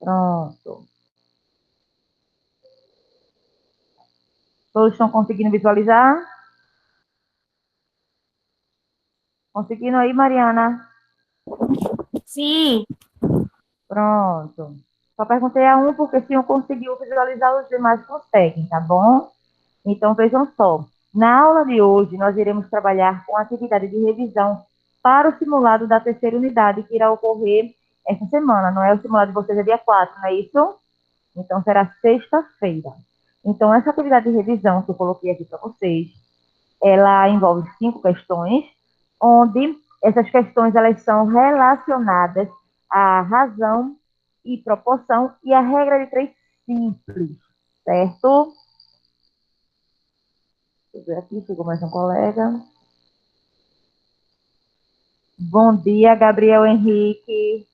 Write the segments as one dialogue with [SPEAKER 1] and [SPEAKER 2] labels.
[SPEAKER 1] Pronto. Todos estão conseguindo visualizar? Conseguindo aí, Mariana?
[SPEAKER 2] Sim,
[SPEAKER 1] Pronto. Só perguntei a um, porque se um conseguiu visualizar, os demais conseguem, tá bom? Então, vejam só. Na aula de hoje, nós iremos trabalhar com a atividade de revisão para o simulado da terceira unidade, que irá ocorrer essa semana. Não é o simulado de vocês é dia 4, não é isso? Então, será sexta-feira. Então, essa atividade de revisão que eu coloquei aqui para vocês, ela envolve 5 questões, onde essas questões elas são relacionadas à razão e proporção e à regra de 3 simples, certo? Deixa eu ver aqui, chegou mais um colega. Bom dia, Gabriel Henrique.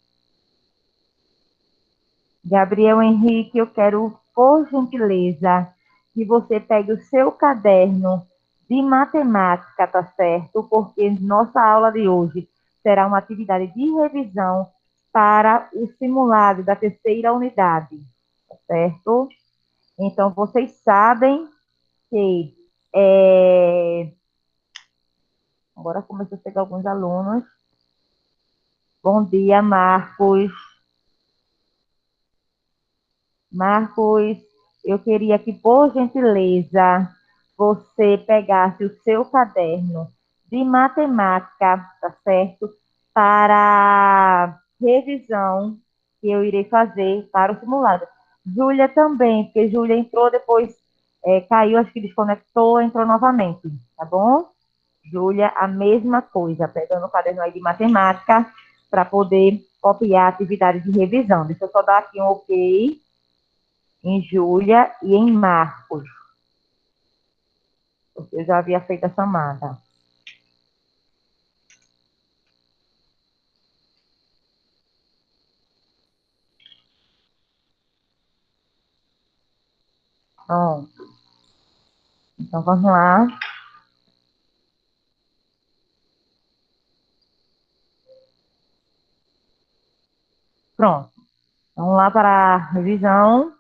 [SPEAKER 1] Gabriel Henrique, eu quero, por gentileza, que você pegue o seu caderno de matemática, tá certo? Porque nossa aula de hoje será uma atividade de revisão para o simulado da terceira unidade, tá certo? Então, vocês sabem que agora começou a chegar alguns alunos. Bom dia, Marcos. Marcos, eu queria que, por gentileza, você pegasse o seu caderno de matemática, tá certo? Para a revisão que eu irei fazer para o simulado. Júlia também, porque Júlia entrou, depois caiu, acho que desconectou, entrou novamente, tá bom? Júlia, a mesma coisa, pegando o caderno aí de matemática para poder copiar a atividade de revisão. Deixa eu só dar aqui um ok em Júlia e em Marcos, porque eu já havia feito a chamada. Pronto. Então, vamos lá. Pronto. Vamos lá para a revisão.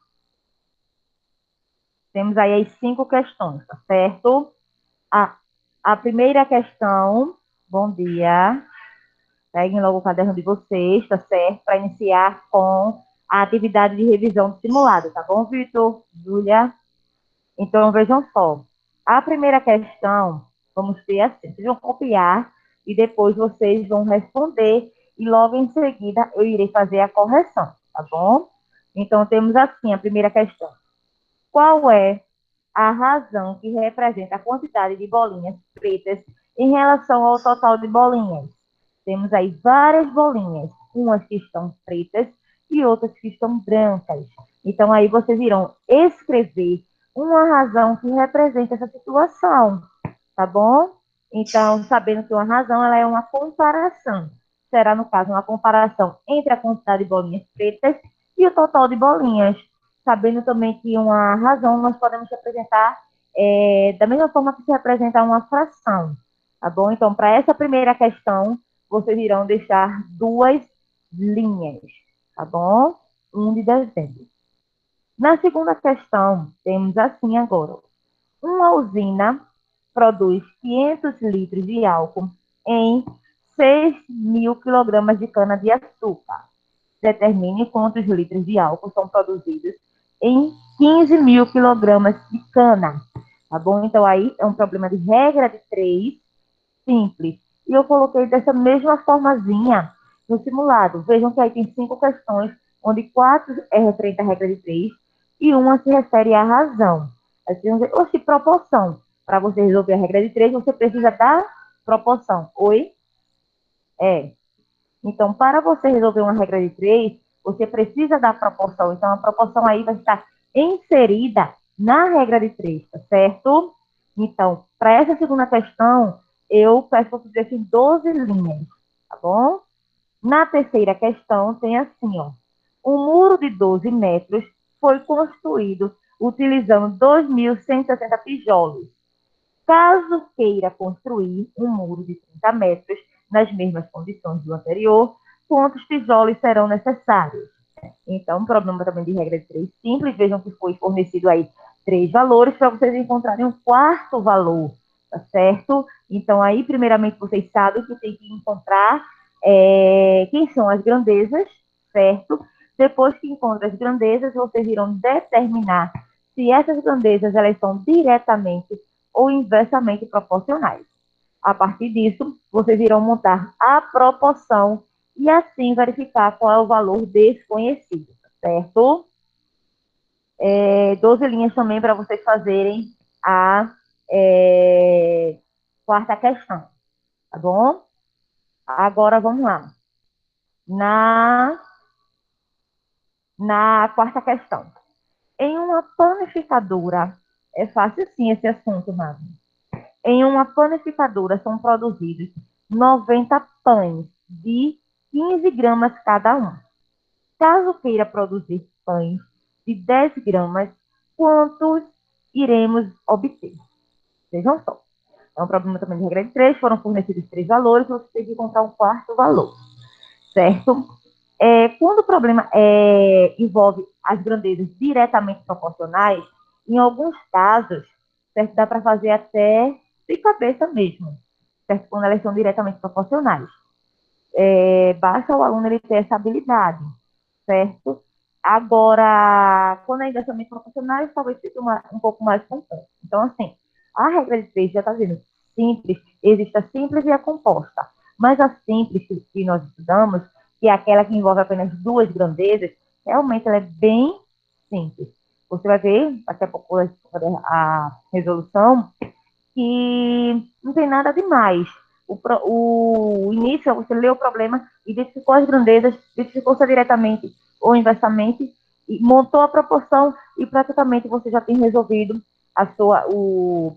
[SPEAKER 1] Temos aí as 5 questões, tá certo? A, a primeira questão, bom dia. Peguem logo o caderno de vocês, tá certo? Para iniciar com a atividade de revisão do simulado, tá bom, Vitor? Júlia? Então, vejam só. A primeira questão, vamos ter assim, vocês vão copiar e depois vocês vão responder e logo em seguida eu irei fazer a correção, tá bom? Então, temos assim a primeira questão. Qual é a razão que representa a quantidade de bolinhas pretas em relação ao total de bolinhas? Temos aí várias bolinhas, umas que estão pretas e outras que estão brancas. Então, aí vocês irão escrever uma razão que representa essa situação, tá bom? Então, sabendo que uma razão ela é uma comparação. Será, no caso, uma comparação entre a quantidade de bolinhas pretas e o total de bolinhas. Sabendo também que uma razão nós podemos representar da mesma forma que se representa uma fração, tá bom? Então, para essa primeira questão, vocês irão deixar 2 linhas, tá bom? 1 de dezembro. Na segunda questão, temos assim agora. Uma usina produz 500 litros de álcool em 6.000 quilogramas de cana-de-açúcar. Determine quantos litros de álcool são produzidos em 15.000 quilogramas de cana. Tá bom? Então, aí é um problema de regra de 3, simples. E eu coloquei dessa mesma formazinha no simulado. Vejam que aí tem 5 questões, onde 4 é referente à regra de 3 e uma se refere à razão. Assim, oxe, proporção. Para você resolver a regra de 3, você precisa da proporção. Oi? É. Então, para você resolver uma regra de 3, você precisa da proporção. Então, a proporção aí vai estar inserida na regra de 3, tá certo? Então, para essa segunda questão, eu peço que você deixe 12 linhas, tá bom? Na terceira questão, tem assim, ó. Um muro de 12 metros foi construído utilizando 2.160 tijolos. Caso queira construir um muro de 30 metros nas mesmas condições do anterior, quantos tijolos serão necessários? Então, um problema também de regra de três simples, vejam que foi fornecido aí três valores para vocês encontrarem um quarto valor, tá certo? Então, aí, primeiramente, vocês sabem que tem que encontrar quem são as grandezas, certo? Depois que encontram as grandezas, vocês irão determinar se essas grandezas elas são diretamente ou inversamente proporcionais. A partir disso, vocês irão montar a proporção e assim verificar qual é o valor desconhecido, certo? 12 linhas também para vocês fazerem a quarta questão, tá bom? Agora vamos lá. Na quarta questão. Em uma panificadora, é fácil sim esse assunto, Magno. Em uma panificadora são produzidos 90 pães de 15 gramas cada um. Caso queira produzir pães de 10 gramas, quantos iremos obter? Vejam só. É um problema também de regra de três, foram fornecidos três valores, você tem que encontrar um quarto valor, certo? Quando o problema envolve as grandezas diretamente proporcionais, em alguns casos, certo, dá para fazer até de cabeça mesmo, certo? Quando elas são diretamente proporcionais. Basta o aluno ele ter essa habilidade, certo? Agora, quando ainda são proporcionais, talvez fique um pouco mais complexo. Então, assim, a regra de três já está dizendo simples, existe a simples e a composta. Mas a simples que nós estudamos, que é aquela que envolve apenas duas grandezas, realmente ela é bem simples. Você vai ver, daqui a pouco a resolução, que não tem nada demais. O início é você ler o problema, identificou as grandezas, identificou-se diretamente ou inversamente, e montou a proporção e praticamente você já tem resolvido o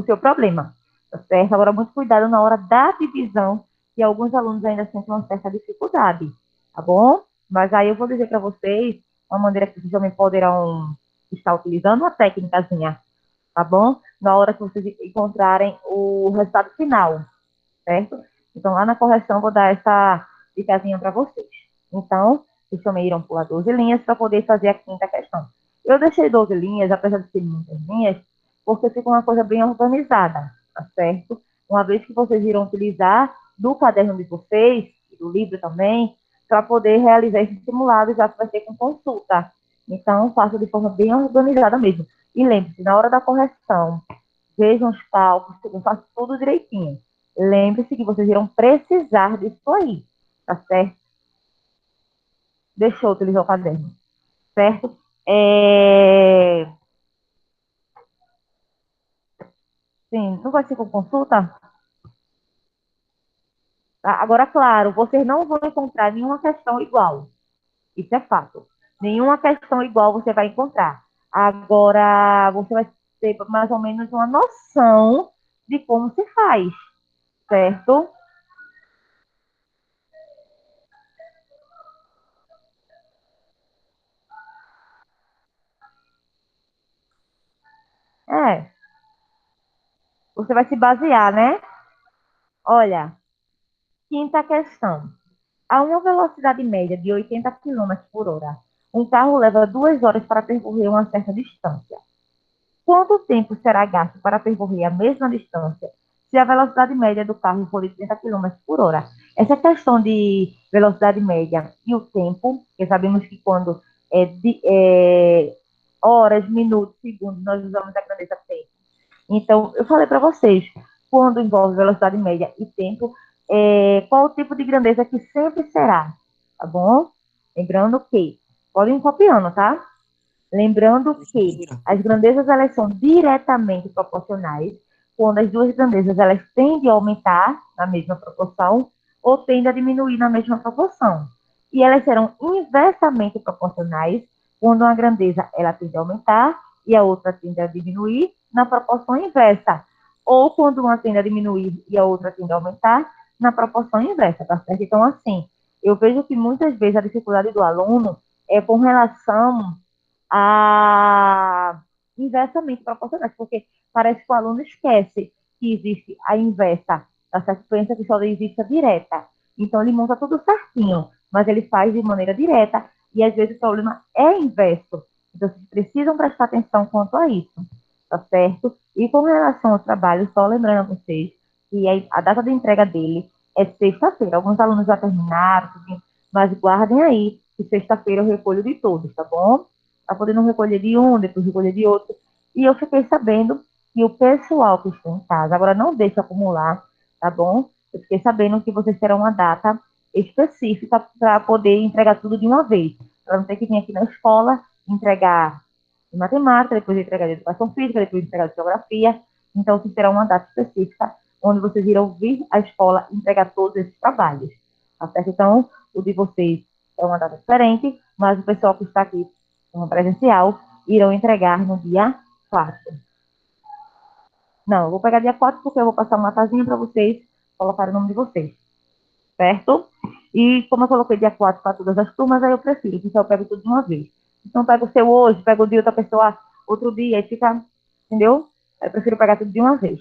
[SPEAKER 1] seu problema, tá certo? Agora, muito cuidado na hora da divisão, que alguns alunos ainda sentem uma certa dificuldade, tá bom? Mas aí eu vou dizer para vocês uma maneira que vocês também poderão estar utilizando, uma técnicazinha, tá bom? Na hora que vocês encontrarem o resultado final, certo? Então, lá na correção, eu vou dar essa dicasinha para vocês. Então, vocês também irão pular 12 linhas para poder fazer a quinta questão. Eu deixei 12 linhas, apesar de serem muitas linhas, porque fica uma coisa bem organizada, tá certo? Uma vez que vocês irão utilizar do caderno de vocês, e do livro também, para poder realizar esses simulados, já que vai ser com consulta. Então, faça de forma bem organizada mesmo. E lembre-se, na hora da correção, vejam os cálculos, façam tudo direitinho. Lembre-se que vocês irão precisar disso aí, tá certo? Deixa eu utilizar o caderno, certo? Sim, não vai ser com consulta? Tá? Agora, claro, vocês não vão encontrar nenhuma questão igual. Isso é fato. Nenhuma questão igual você vai encontrar. Agora, você vai ter mais ou menos uma noção de como se faz, certo? É, você vai se basear, né? Olha, quinta questão. A uma velocidade média de 80 quilômetros por hora, um carro leva 2 horas para percorrer uma certa distância. Quanto tempo será gasto para percorrer a mesma distância se a velocidade média do carro for de 30 quilômetros por hora? Essa questão de velocidade média e o tempo, que sabemos que quando horas, minutos, segundos, nós usamos a grandeza tempo. Então, eu falei para vocês, quando envolve velocidade média e tempo, qual o tipo de grandeza que sempre será, tá bom? Lembrando que, podem ir copiando, tá? Lembrando que
[SPEAKER 3] Professora,
[SPEAKER 1] as grandezas, elas são diretamente proporcionais, quando as duas grandezas, elas tendem a aumentar na mesma proporção ou tendem a diminuir na mesma proporção. E elas serão inversamente proporcionais, quando uma grandeza, ela tende a aumentar e a outra tende a diminuir na proporção inversa. Ou quando uma tende a diminuir e a outra tende a aumentar na proporção inversa, tá certo? Então, assim, eu vejo que muitas vezes a dificuldade do aluno é com relação a inversamente proporcionais, porque parece que o aluno esquece que existe a inversa, tá certo? Pensa que só existe a direta. Então, ele monta tudo certinho, mas ele faz de maneira direta E às vezes o problema é inverso. Então, vocês precisam prestar atenção quanto a isso, tá certo? E com relação ao trabalho, só lembrando a vocês que a data de entrega dele é sexta-feira. Alguns alunos já terminaram, mas guardem aí que sexta-feira eu recolho de todos, tá bom? Para poder não recolher de um, depois recolher de outro. E eu fiquei sabendo que o pessoal que está em casa, agora não deixe acumular, tá bom? Eu fiquei sabendo que vocês terão uma data específica para poder entregar tudo de uma vez. Para não ter que vir aqui na escola entregar de matemática, depois entregar de educação física, depois entregar de geografia. Então, vocês terão uma data específica onde vocês irão vir à escola entregar todos esses trabalhos. Tá certo? Então, o de vocês é uma data diferente, mas o pessoal que está aqui no presencial irão entregar no dia 4. Não, eu vou pegar dia 4 porque eu vou passar uma casinha para vocês colocarem o nome de vocês, certo? E como eu coloquei dia 4 para todas as turmas, aí eu prefiro que eu pego tudo de uma vez. Então, pega o seu hoje, pega o de outra pessoa outro dia, aí fica, entendeu? Eu prefiro pegar tudo de uma vez.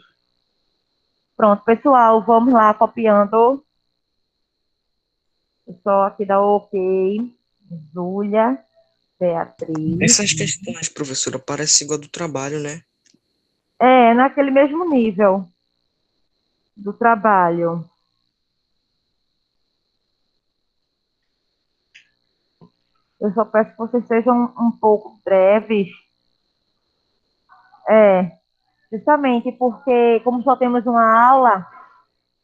[SPEAKER 1] Pronto, pessoal, vamos lá, copiando. Só aqui dá ok. Júlia, Beatriz.
[SPEAKER 3] Essas questões, professora, parecem igual do trabalho, né?
[SPEAKER 1] É, naquele mesmo nível do trabalho. Eu só peço que vocês sejam um pouco breves. É, justamente porque, como só temos uma aula,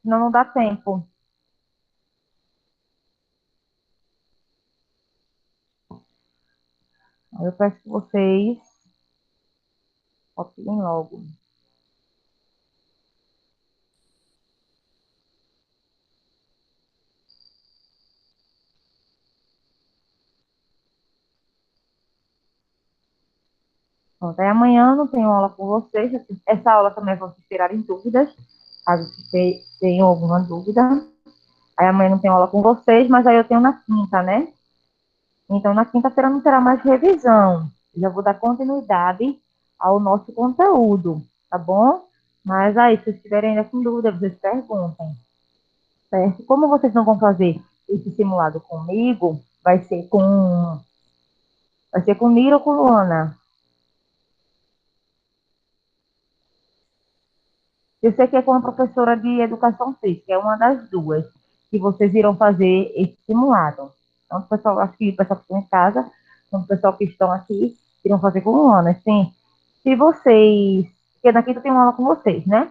[SPEAKER 1] senão não dá tempo. Aí eu peço que vocês copiem logo. Pronto, aí amanhã eu não tenho aula com vocês. Essa aula também vão vocês tirarem dúvidas, caso vocês tenham alguma dúvida. Aí amanhã não tenho aula com vocês, mas aí eu tenho na quinta, né? Então, na quinta-feira não terá mais revisão. Já vou dar continuidade ao nosso conteúdo, tá bom? Mas aí, se vocês tiverem ainda com dúvida, vocês perguntem, certo? Como vocês não vão fazer esse simulado comigo, vai ser com Mira ou com Luana. Eu sei que é com a professora de educação física, é uma das duas, que vocês irão fazer esse simulado. Então, o pessoal, acho que o pessoal que está em casa, o pessoal que estão aqui, irão fazer com Luana. Sim, se vocês, porque na quinta tem uma aula com vocês, né?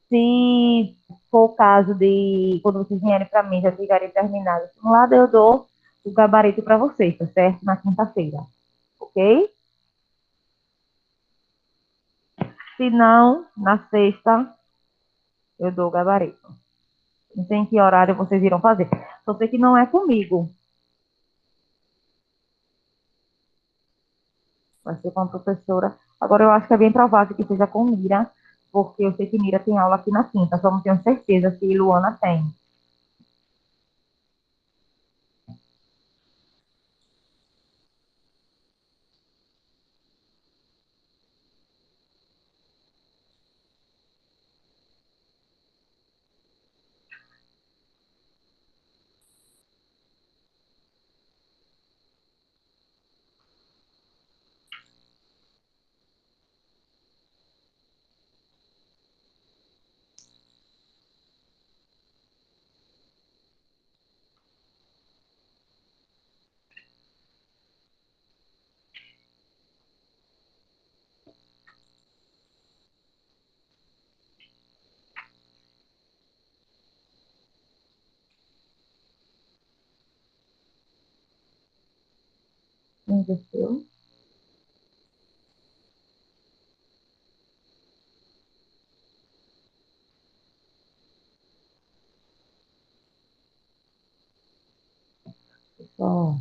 [SPEAKER 1] Se for o caso de, quando vocês vierem para mim, já tiverem terminado o simulado, eu dou o gabarito para vocês, tá certo? Na quinta-feira, ok? Se não, na sexta, eu dou o gabarito. Não sei em que horário vocês irão fazer. Só sei que não é comigo. Vai ser com a professora. Agora, eu acho que é bem provável que seja com Mira, porque eu sei que Mira tem aula aqui na quinta, só não tenho certeza se Luana tem. Entendeu? Só.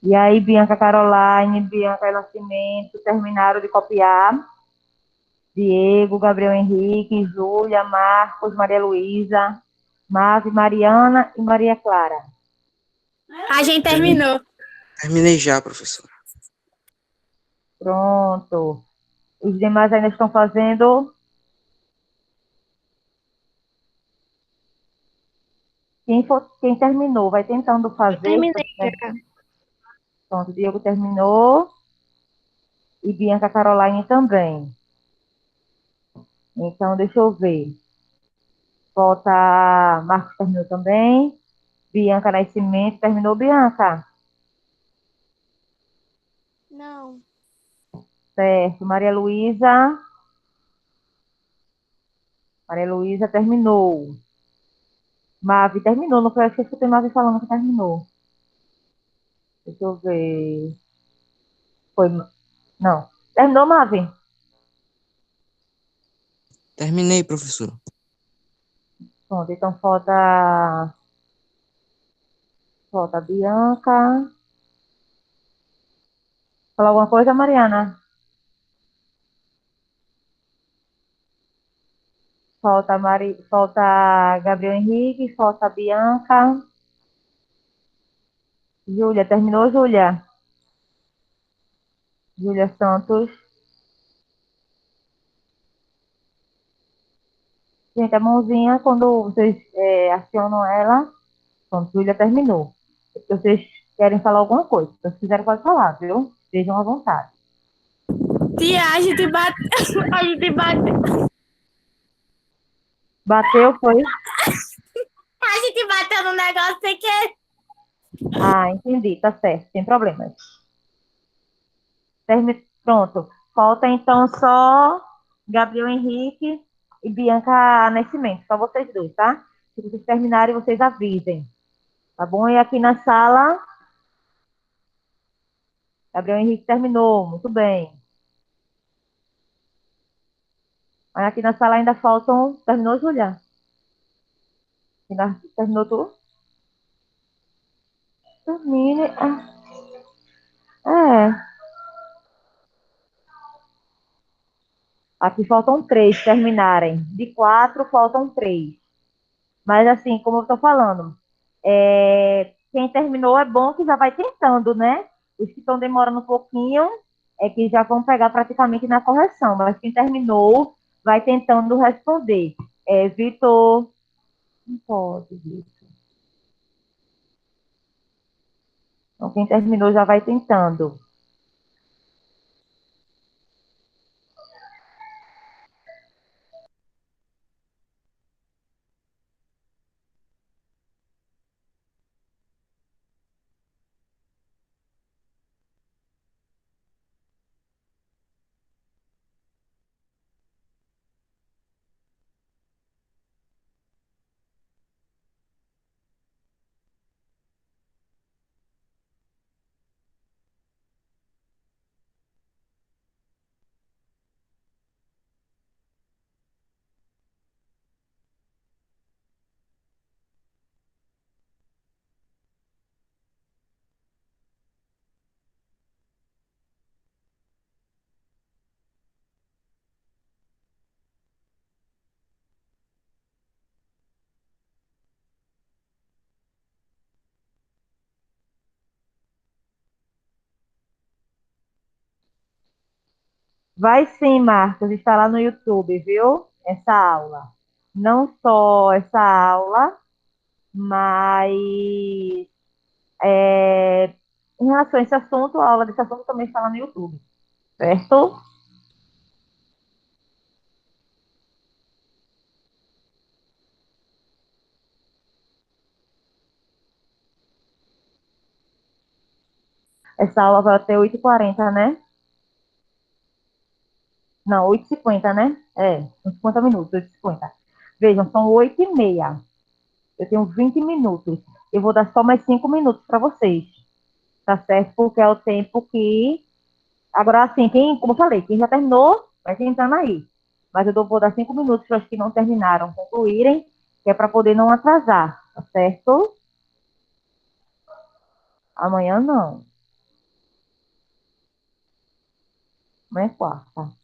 [SPEAKER 1] E aí, Bianca Caroline, Bianca Nascimento, terminaram de copiar. Diego, Gabriel Henrique, Júlia, Marcos, Maria Luísa, Mave, Mariana e Maria Clara.
[SPEAKER 2] A gente terminou.
[SPEAKER 3] Terminei já, professora.
[SPEAKER 1] Pronto. Os demais ainda estão fazendo. Quem terminou, vai tentando fazer.
[SPEAKER 4] Terminei
[SPEAKER 1] Né?
[SPEAKER 4] já.
[SPEAKER 1] Pronto, Diego terminou. E Bianca Caroline também. Então, deixa eu ver. Volta. Marcos terminou também. Bianca Nascimento terminou. Bianca.
[SPEAKER 4] Não.
[SPEAKER 1] Certo. Maria Luísa. Maria Luísa terminou. Mave terminou. Não foi? Acho que eu escutei Mave falando que terminou. Deixa eu ver. Foi. Não. Terminou, Mave?
[SPEAKER 3] Terminei, professora.
[SPEAKER 1] Pronto, então falta a Bianca. Falar alguma coisa, Mariana? Falta Gabriel Henrique, falta a Bianca. Júlia, terminou, Júlia? Júlia Santos. Gente, a mãozinha, quando vocês acionam ela, pronto, Júlia terminou. Se vocês querem falar alguma coisa, se vocês quiserem, pode falar, viu? Estejam à vontade.
[SPEAKER 2] Tia, a gente bate. A gente bate.
[SPEAKER 1] Bateu, foi?
[SPEAKER 2] A gente bateu no negócio sem querer.
[SPEAKER 1] Ah, entendi, tá certo, sem problemas. Pronto. Falta então só Gabriel Henrique e Bianca Nascimento, só vocês dois, tá? Se vocês terminarem, vocês avisem, tá bom? E aqui na sala, Gabriel Henrique terminou, muito bem. Mas aqui na sala ainda faltam. Terminou, Julia? Terminou tu? Termine. É. Aqui faltam três terminarem. De quatro, faltam três. Mas assim, como eu estou falando, quem terminou é bom que já vai tentando, né? Os que estão demorando um pouquinho é que já vão pegar praticamente na correção, mas quem terminou vai tentando responder. Vitor, não pode, Vitor. Então, quem terminou já vai tentando. Vai sim, Marcos, está lá no YouTube, viu? Essa aula. Não só essa aula, mas em relação a esse assunto, a aula desse assunto também está lá no YouTube, certo? Essa aula vai até 8h40, né? Não, 8h50, né? Uns 50 minutos, 8h50. Vejam, são 8h30. Eu tenho 20 minutos. Eu vou dar só mais 5 minutos para vocês, tá certo? Porque é o tempo que. Agora, assim, como eu falei, quem já terminou, vai tentando aí. Mas vou dar 5 minutos para os que não terminaram concluírem, que é para poder não atrasar, tá certo? Amanhã não. Amanhã é quarta.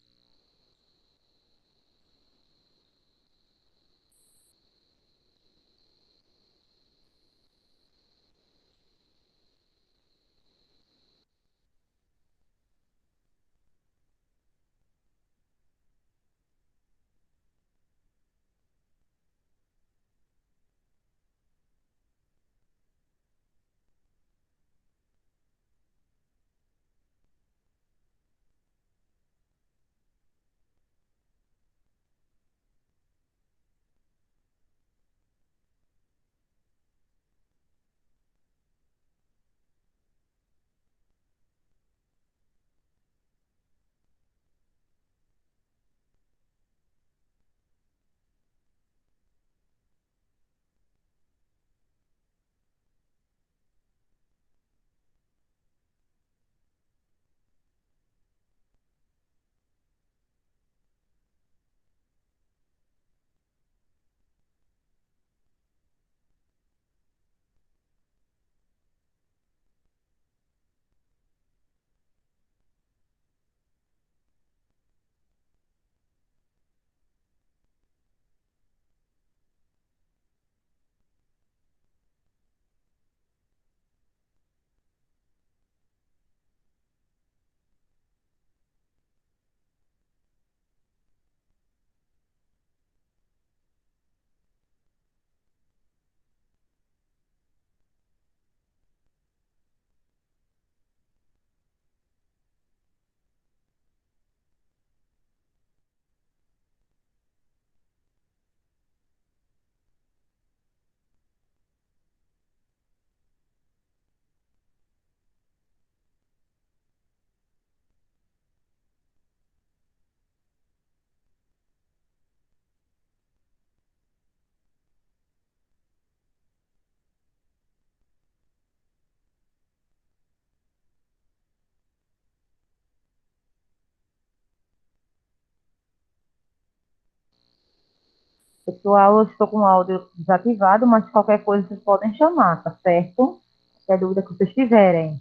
[SPEAKER 1] Pessoal, eu estou com o áudio desativado, mas qualquer coisa vocês podem chamar, tá certo? Qualquer dúvida que vocês tiverem.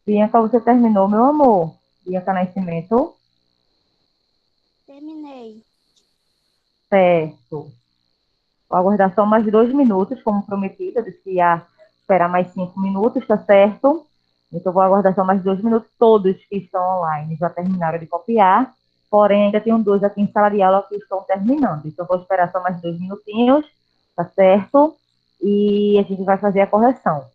[SPEAKER 1] Bianca, você terminou, meu amor? Bianca Nascimento?
[SPEAKER 2] Terminei.
[SPEAKER 1] Certo. Vou aguardar só mais 2 minutos, como prometido. Eu disse que ia esperar mais 5 minutos, tá certo? Então, vou aguardar só mais 2 minutos. Todos que estão online já terminaram de copiar, porém, ainda tenho dois aqui em sala de aula que estão terminando. Então, vou esperar só mais 2 minutinhos, tá certo? E a gente vai fazer a correção.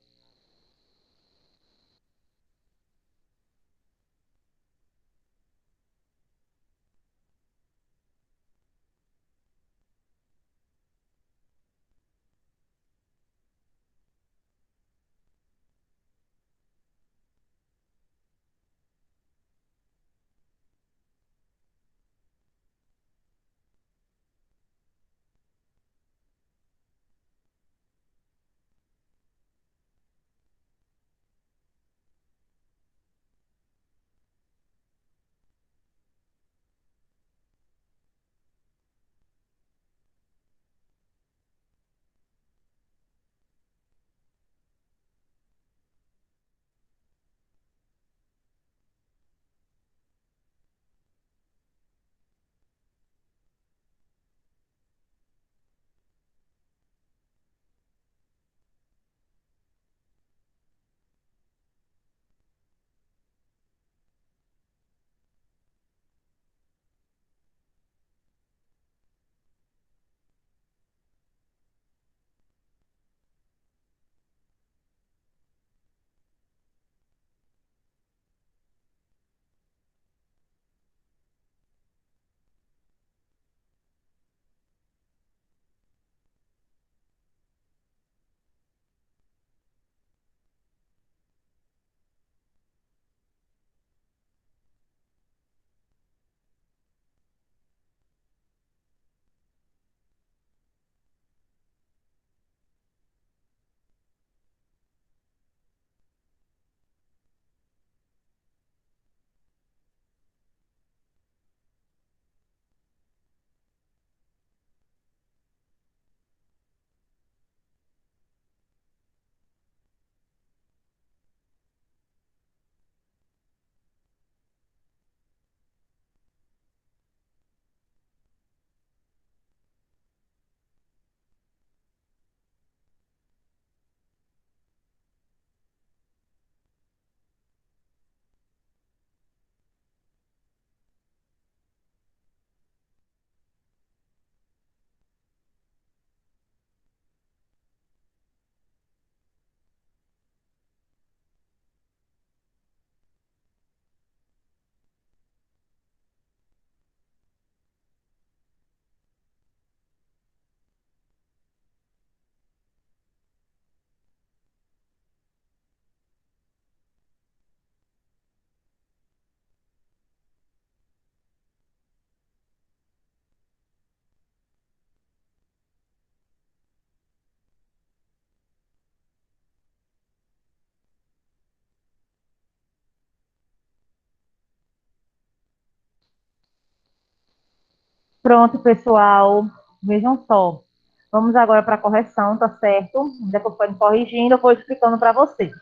[SPEAKER 1] Pronto, pessoal. Vejam só. Vamos agora para a correção, tá certo? Depois pode me corrigindo, eu vou explicando para vocês.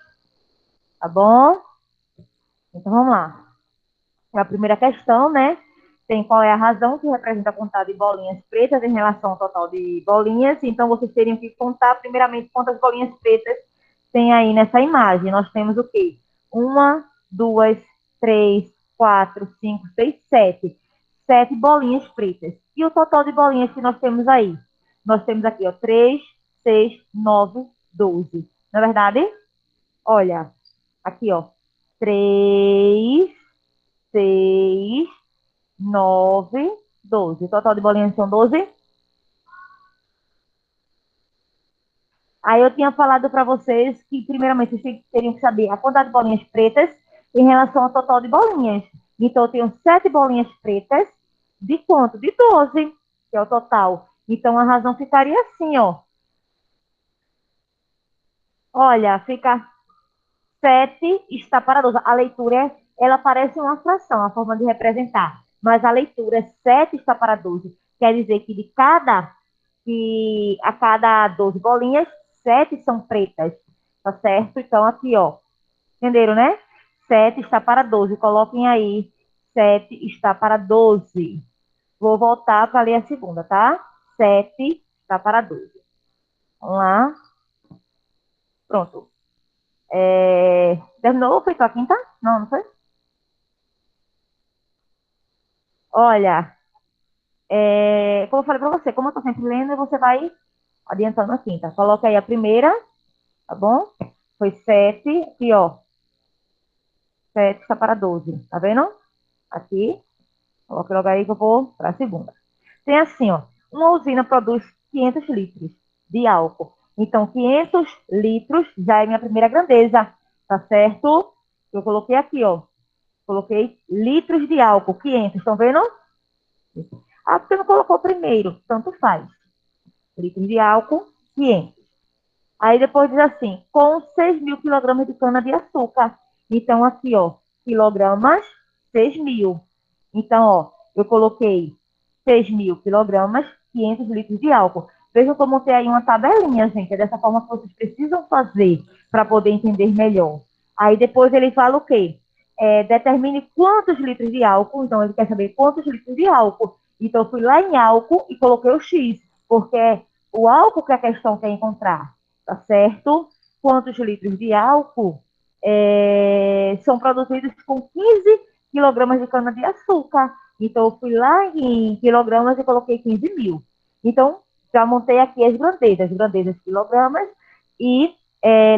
[SPEAKER 1] Tá bom? Então, vamos lá. A primeira questão, né? Tem qual é a razão que representa a contar de bolinhas pretas em relação ao total de bolinhas. Então, vocês teriam que contar, primeiramente, quantas bolinhas pretas tem aí nessa imagem. Nós temos o quê? Uma, duas, três, quatro, cinco, seis, sete. Sete bolinhas pretas. E o total de bolinhas que nós temos aí? Nós temos aqui, ó, 3, 6, 9, 12. Não é verdade? Olha, aqui, ó. 3, 6, 9, 12. O total de bolinhas são 12. Aí eu tinha falado para vocês que, primeiramente, vocês teriam que saber a quantidade de bolinhas pretas em relação ao total de bolinhas. Então, eu tenho 7 bolinhas pretas de quanto? De 12, que é o total. Então, a razão ficaria assim, ó. Olha, fica 7 está para 12. A leitura, ela parece uma fração, a forma de representar. Mas a leitura é 7 está para 12. Quer dizer que a cada 12 bolinhas, 7 são pretas. Tá certo? Então, aqui, ó. Entenderam, né? 7 está para 12. Coloquem aí. 7 está para 12. Vou voltar para ler a segunda, tá? 7 está para 12. Vamos lá. Pronto. Terminou ou foi só a quinta? Não, não foi? Olha, como eu falei para você, como eu estou sempre lendo, você vai adiantando a quinta. Coloca aí a primeira, tá bom? Foi 7, aqui, ó. 7 está para 12, tá vendo? Aqui, coloque logo aí que eu vou para a segunda. Tem assim, ó, uma usina produz 500 litros de álcool. Então, 500 litros já é minha primeira grandeza, tá certo? Eu coloquei aqui, ó. Coloquei litros de álcool, 500, estão vendo? Ah, porque não colocou primeiro, tanto faz. Litros de álcool, 500. Aí depois diz assim, com 6.000 quilogramas de cana-de-açúcar. Então, aqui, ó, quilogramas, 6.000. Então, ó, eu coloquei 6.000 quilogramas, 500 litros de álcool. Vejam que eu montei aí uma tabelinha, gente. É dessa forma que vocês precisam fazer para poder entender melhor. Aí depois ele fala o quê? Determine quantos litros de álcool. Então, ele quer saber quantos litros de álcool. Então, eu fui lá em álcool e coloquei o X, porque é o álcool que a questão quer encontrar, tá certo? Quantos litros de álcool são produzidos com 15 quilogramas de cana-de-açúcar. Então, eu fui lá em quilogramas e coloquei 15.000. Então, já montei aqui as grandezas quilogramas e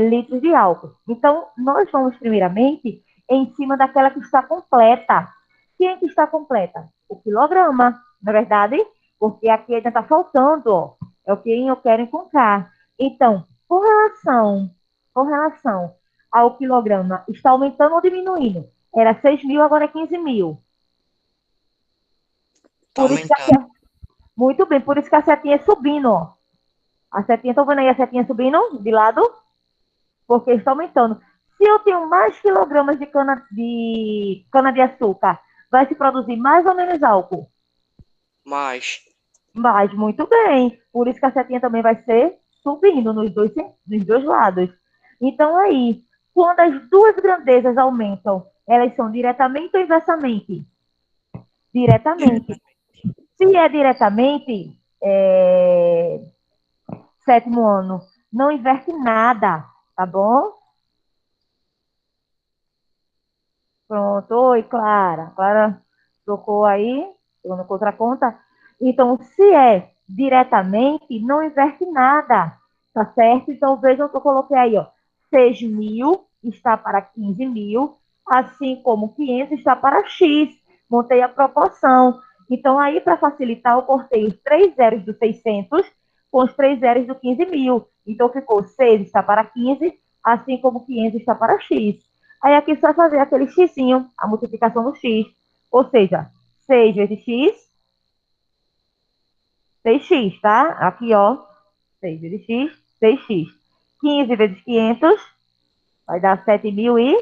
[SPEAKER 1] litros de álcool. Então, nós vamos primeiramente em cima daquela que está completa. Quem é que está completa? O quilograma, não é verdade? Porque aqui ainda está faltando, ó. É o que eu quero encontrar. Então, com relação ao quilograma, está aumentando ou diminuindo? Era 6.000, agora é 15.000.
[SPEAKER 3] Tá
[SPEAKER 1] Por isso que
[SPEAKER 3] aumentando.
[SPEAKER 1] muito bem, por isso que a setinha é subindo, ó. A setinha, estão vendo aí a setinha subindo de lado? Porque está aumentando. Se eu tenho mais quilogramas de cana de açúcar, vai se produzir mais ou menos álcool?
[SPEAKER 3] Mais.
[SPEAKER 1] Mas muito bem. Por isso que a setinha também vai ser subindo nos dois lados. Então, aí, quando as duas grandezas aumentam, elas são diretamente ou inversamente? Diretamente. Se é diretamente, sétimo ano, não inverte nada, tá bom? Pronto. Oi, Clara. Clara trocou aí, pegando com outra conta. Então, se é diretamente, não inverte nada, tá certo? Então, vejam que eu coloquei aí, ó. 6.000 está para 15.000, assim como 500 está para X. Montei a proporção. Então, aí, para facilitar, eu cortei os 3 zeros do 600 com os 3 zeros do 15.000. Então, ficou 6 está para 15, assim como 500 está para X. Aí aqui só fazer aquele xzinho, a multiplicação do x. Ou seja, 6 vezes x, 6x, tá? Aqui, ó, 6 vezes x, 6x. 15 vezes 500 vai dar 7.500.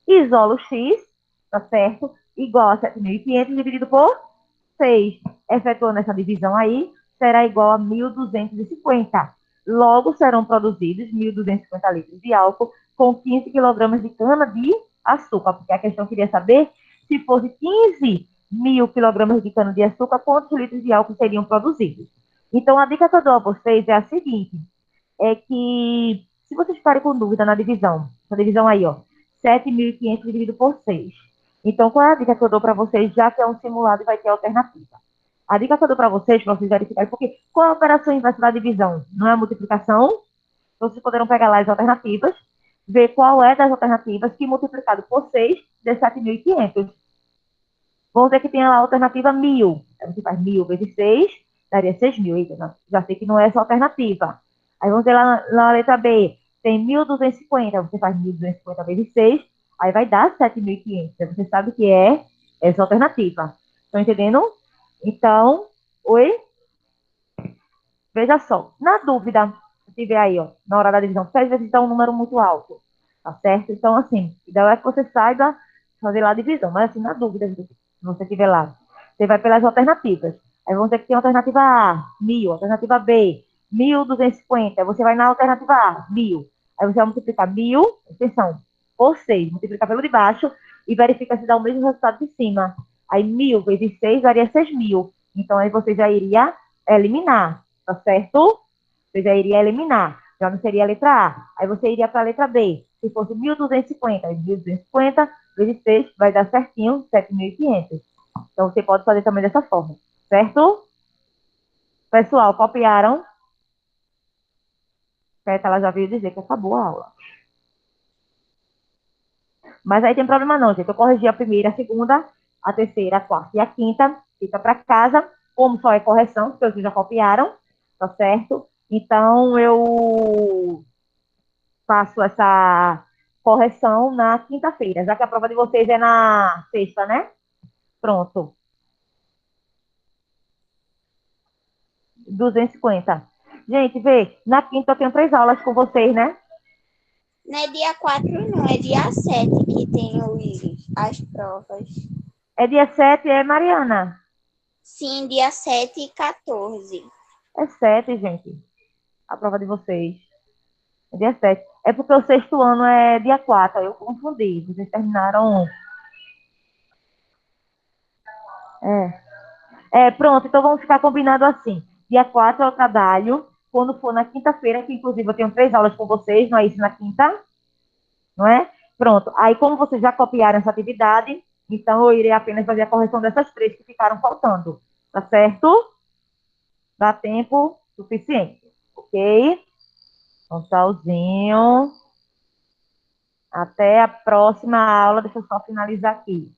[SPEAKER 1] Isola o x, tá certo? Igual a 7.500 dividido por 6. Efetuando essa divisão aí, será igual a 1.250. Logo, serão produzidos 1.250 litros de álcool com 15 quilogramas de cana de açúcar, porque a questão queria saber se fosse 15 mil quilogramas de cana de açúcar, quantos litros de álcool seriam produzidos. Então, a dica que eu dou a vocês é a seguinte, é que, se vocês ficarem com dúvida na divisão, essa divisão aí, ó, 7.500 dividido por 6. Então, qual é a dica que eu dou para vocês, já que é um simulado e vai ter alternativa? A dica que eu dou para vocês verificarem, porque qual é a operação inversa da divisão? Não é a multiplicação? Então, vocês poderão pegar lá as alternativas, ver qual é das alternativas que multiplicado por 6 dê 7.500. Vamos dizer que tem lá a alternativa 1.000. Aí você faz 1.000 vezes 6, daria 6.000. Eita, já sei que não é essa alternativa. Aí vamos ver lá na letra B, tem 1.250. Você faz 1.250 vezes 6, aí vai dar 7.500. Você sabe que é essa alternativa. Estão entendendo? Então, oi? Veja só, na dúvida, se tiver aí, ó, na hora da divisão, porque às vezes dá um número muito alto, tá certo? Então, assim, o ideal é que você saiba fazer lá a divisão, mas assim, na dúvida, se você tiver lá, você vai pelas alternativas. Aí vamos ter que ter alternativa A, 1.000, alternativa B, 1.250, você vai na alternativa A, 1.000. Aí você vai multiplicar 1.000, atenção, por 6, multiplicar pelo de baixo e verifica se dá o mesmo resultado de cima. Aí 1.000 vezes 6 daria 6.000. Então aí você já iria eliminar, tá certo? Você já iria eliminar. Já não seria a letra A. Aí você iria para a letra B. Se fosse 1.250, 1.250 vezes 6 vai dar certinho 7.500. Então você pode fazer também dessa forma, certo? Pessoal, copiaram? Certo, ela já veio dizer que acabou a aula. Mas aí tem problema não, gente. Eu corrigi a primeira, a segunda, a terceira, a quarta e a quinta. Fica para casa. Como só é correção, porque vocês já copiaram, tá certo? Então, eu faço essa correção na quinta-feira, já que a prova de vocês é na sexta, né? Pronto. 250. Gente, vê, na quinta eu tenho 3 aulas com vocês, né?
[SPEAKER 2] Não é dia 4, não, é dia 7 que tem as provas.
[SPEAKER 1] É dia 7, é Mariana?
[SPEAKER 2] Sim, dia 7 e 14.
[SPEAKER 1] É 7, gente, a prova de vocês. É dia 7. É porque o sexto ano é dia 4, aí eu confundi. Vocês terminaram. Pronto, então vamos ficar combinado assim. Dia 4 eu trabalho. Quando for na quinta-feira, que inclusive eu tenho 3 aulas com vocês, não é isso na quinta? Não é? Pronto. Aí, como vocês já copiaram essa atividade, então eu irei apenas fazer a correção dessas 3 que ficaram faltando. Tá certo? Dá tempo suficiente. Ok? Então, tchauzinho. Até a próxima aula. Deixa eu só finalizar aqui.